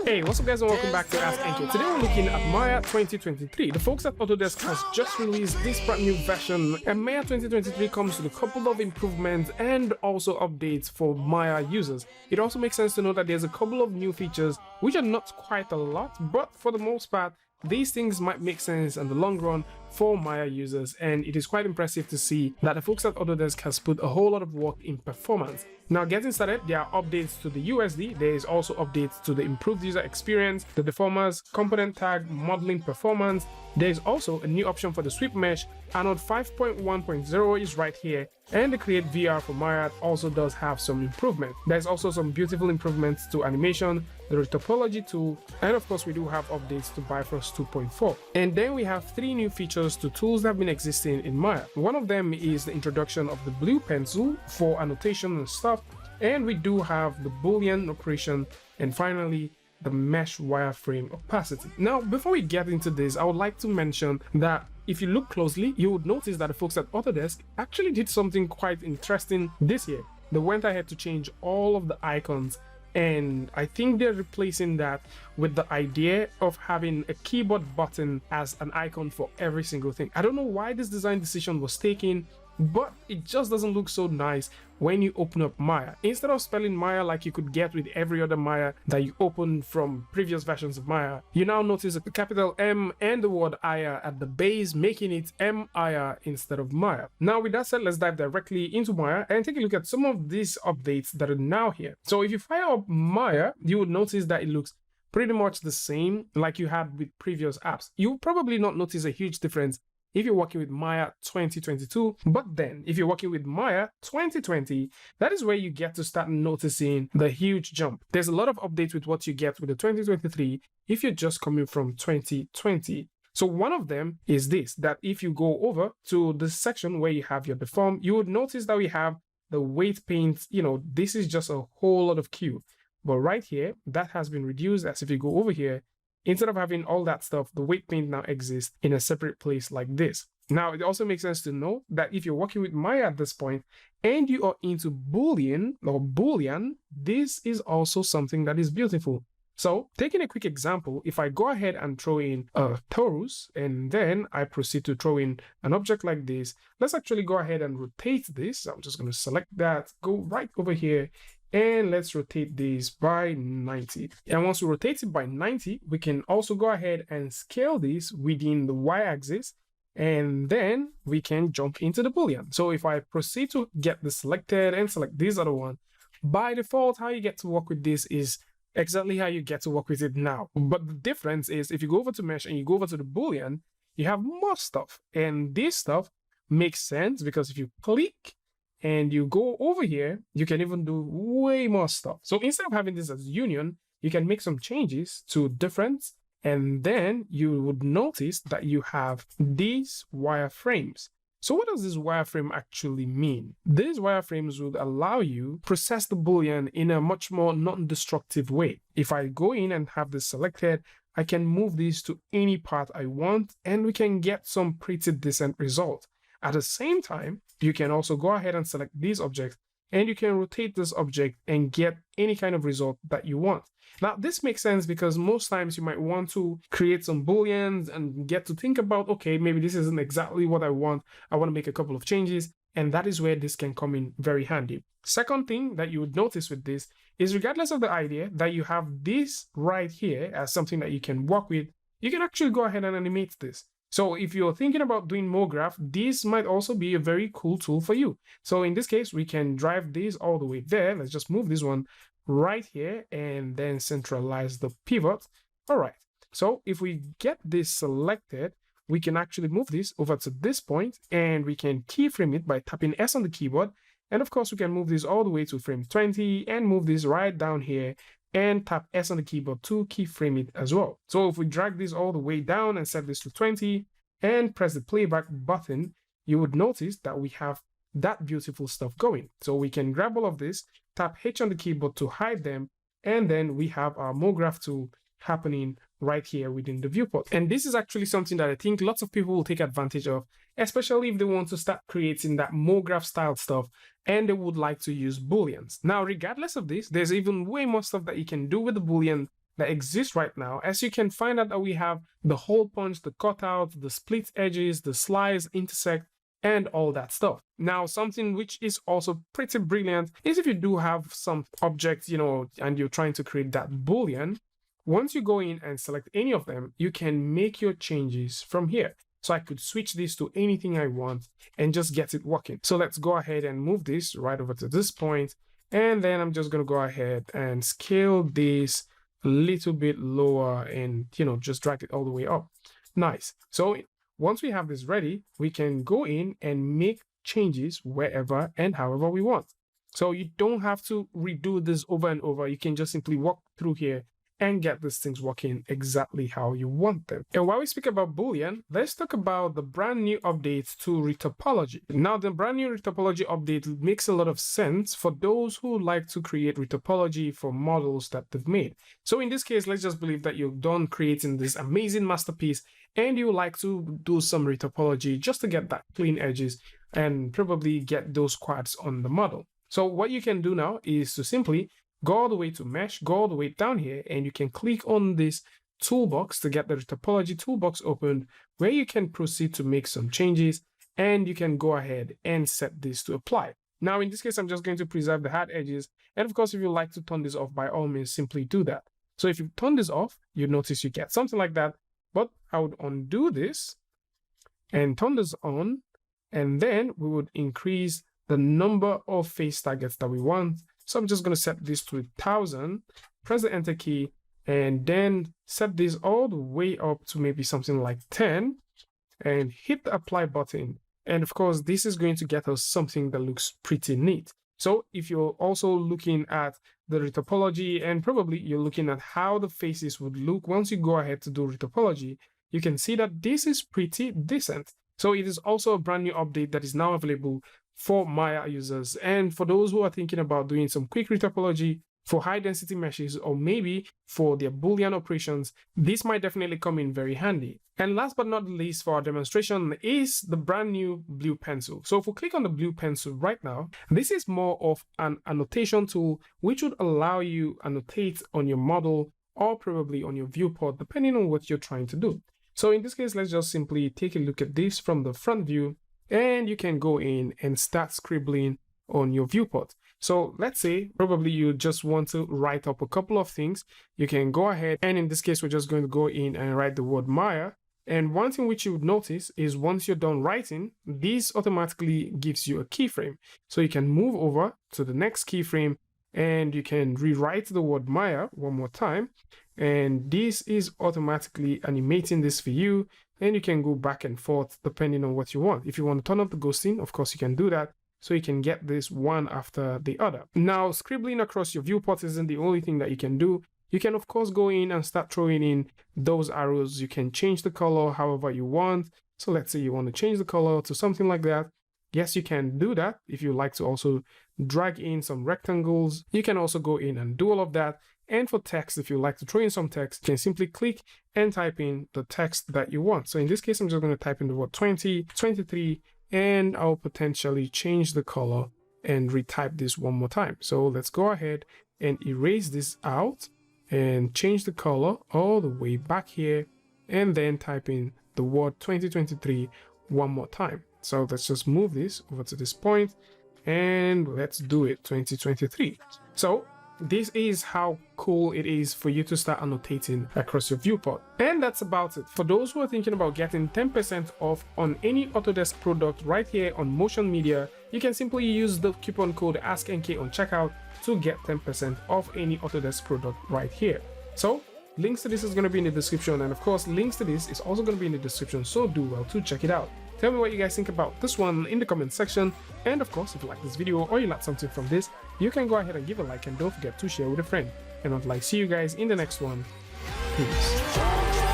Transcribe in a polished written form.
Hey, what's up guys and welcome back to askNK. Today we're looking at Maya 2023. The folks at Autodesk has just released this brand new version, and Maya 2023 comes with a couple of improvements and also updates for Maya users. It also makes sense to know that there's a couple of new features which are not quite a lot, but for the most part these things might make sense in the long run for Maya users, and it is quite impressive to see that the folks at Autodesk has put a whole lot of work in performance. Now getting started, there are updates to the USD, there is also updates to the improved user experience, the deformers, component tag, modeling performance. There is also a new option for the sweep mesh. Arnold 5.1.0 is right here, and the Create VR for Maya also does have some improvement. There's also some beautiful improvements to animation, the Retopology tool, and of course we do have updates to Bifrost 2.4. And then we have three new features to tools that have been existing in Maya. One of them is the introduction of the blue pencil for annotation and stuff, and we do have the Boolean operation, and finally the mesh wireframe opacity. Now before we get into this, I would like to mention that if you look closely, you would notice that the folks at Autodesk actually did something quite interesting this year. They went ahead to change all of the icons, and I think they're replacing that with the idea of having a keyboard button as an icon for every single thing. I don't know why this design decision was taken, but it just doesn't look so nice when you open up Maya. Instead of spelling Maya like you could get with every other Maya that you open from previous versions of Maya, you now notice a capital M and the word Aya at the base, making it M-Aya instead of Maya. Now with that said, let's dive directly into Maya and take a look at some of these updates that are now here. So if you fire up Maya, you would notice that it looks pretty much the same like you had with previous apps. You will probably not notice a huge difference if you're working with Maya 2022, but then if you're working with Maya 2020, that is where you get to start noticing the huge jump. There's a lot of updates with what you get with the 2023 if you're just coming from 2020. So one of them is this, that if you go over to the section where you have your deform, you would notice that we have the weight paint. This is just a whole lot of cube, but right here that has been reduced. As if you go over here, instead of having all that stuff, the weight paint now exists in a separate place like this. Now, it also makes sense to know that if you're working with Maya at this point and you are into Boolean, this is also something that is beautiful. So, taking a quick example, if I go ahead and throw in a torus and then I proceed to throw in an object like this, let's actually go ahead and rotate this. I'm just going to select that, go right over here, and let's rotate this by 90. And once we rotate it by 90, we can also go ahead and scale this within the y-axis, and then we can jump into the Boolean. So if I proceed to get this selected and select this other one, by default, how you get to work with this is exactly how you get to work with it now. But the difference is if you go over to mesh and you go over to the Boolean, you have more stuff. And this stuff makes sense because if you click and you go over here, you can even do way more stuff. So instead of having this as union, you can make some changes to difference, and then you would notice that you have these wireframes. So what does this wireframe actually mean? These wireframes would allow you to process the Boolean in a much more non-destructive way. If I go in and have this selected, I can move these to any part I want, and we can get some pretty decent result. At the same time, you can also go ahead and select these objects, and you can rotate this object and get any kind of result that you want. Now, this makes sense because most times you might want to create some Booleans and get to think about, okay, maybe this isn't exactly what I want. I want to make a couple of changes, and that is where this can come in very handy. Second thing that you would notice with this is regardless of the idea that you have this right here as something that you can work with, you can actually go ahead and animate this. So if you're thinking about doing Mograph, this might also be a very cool tool for you. So in this case, we can drive this all the way there. Let's just move this one right here and then centralize the pivot. All right. So if we get this selected, we can actually move this over to this point, and we can keyframe it by tapping S on the keyboard. And of course, we can move this all the way to frame 20 and move this right down here and tap S on the keyboard to keyframe it as well. So if we drag this all the way down and set this to 20 and press the playback button, you would notice that we have that beautiful stuff going. So we can grab all of this, tap H on the keyboard to hide them, and then we have our Mograph tool happening right here within the viewport. And this is actually something that I think lots of people will take advantage of, especially if they want to start creating that Mograph style stuff and they would like to use Booleans. Now, regardless of this, there's even way more stuff that you can do with the Boolean that exists right now, as you can find out that we have the hole punch, the cutout, the split edges, the slice, intersect, and all that stuff. Now, something which is also pretty brilliant is if you do have some objects, and you're trying to create that Boolean, once you go in and select any of them, you can make your changes from here. So I could switch this to anything I want and just get it working. So let's go ahead and move this right over to this point. And then I'm just going to go ahead and scale this a little bit lower and, just drag it all the way up. Nice. So once we have this ready, we can go in and make changes wherever and however we want. So you don't have to redo this over and over. You can just simply walk through here and get these things working exactly how you want them. And while we speak about Boolean, let's talk about the brand new update to Retopology. Now, the brand new Retopology update makes a lot of sense for those who like to create Retopology for models that they've made. So in this case, let's just believe that you're done creating this amazing masterpiece and you like to do some Retopology just to get that clean edges and probably get those quads on the model. So what you can do now is to simply go all the way to mesh, go all the way down here, and you can click on this toolbox to get the Retopology Toolbox opened, where you can proceed to make some changes, and you can go ahead and set this to apply. Now, in this case, I'm just going to preserve the hard edges, and of course, if you like to turn this off, by all means, simply do that. So if you turn this off, you notice you get something like that, but I would undo this and turn this on, and then we would increase the number of face targets that we want. So I'm just going to set this to 1000, press the enter key, and then set this all the way up to maybe something like 10 and hit the apply button. And of course, this is going to get us something that looks pretty neat. So if you're also looking at the Retopology and probably you're looking at how the faces would look once you go ahead to do Retopology, you can see that this is pretty decent. So it is also a brand new update that is now available for Maya users, and for those who are thinking about doing some quick Retopology for high density meshes or maybe for their Boolean operations, this might definitely come in very handy. And last but not least for our demonstration is the brand new blue pencil. So if we click on the blue pencil right now, this is more of an annotation tool which would allow you annotate on your model or probably on your viewport depending on what you're trying to do. So in this case, let's just simply take a look at this from the front view, and you can go in and start scribbling on your viewport. So let's say probably you just want to write up a couple of things. You can go ahead, and in this case, we're just going to go in and write the word Maya. And one thing which you would notice is once you're done writing, this automatically gives you a keyframe. So you can move over to the next keyframe and you can rewrite the word Maya one more time. And this is automatically animating this for you. And you can go back and forth depending on what you want. If you want to turn up the ghosting, of course you can do that. So you can get this one after the other. Now, scribbling across your viewport isn't the only thing that you can do. You can, of course, go in and start throwing in those arrows. You can change the color however you want. So let's say you want to change the color to something like that. Yes, you can do that. If you like to also drag in some rectangles, you can also go in and do all of that. And for text, if you like to throw in some text, you can simply click and type in the text that you want. So in this case, I'm just going to type in the word 20, 23, and I'll potentially change the color and retype this one more time. So let's go ahead and erase this out and change the color all the way back here, and then type in the word 2023 one more time. So let's just move this over to this point and let's do it 2023. So this is how cool it is for you to start annotating across your viewport. And that's about it. For those who are thinking about getting 10% off on any Autodesk product right here on Motion Media, you can simply use the coupon code askNK on checkout to get 10% off any Autodesk product right here. So links to this is going to be in the description, and of course links to this is also going to be in the description, so do well to check it out. Tell me what you guys think about this one in the comment section, and of course if you like this video or you like something from this, you can go ahead and give a like, and don't forget to share with a friend. And until I see you guys in the next one, peace.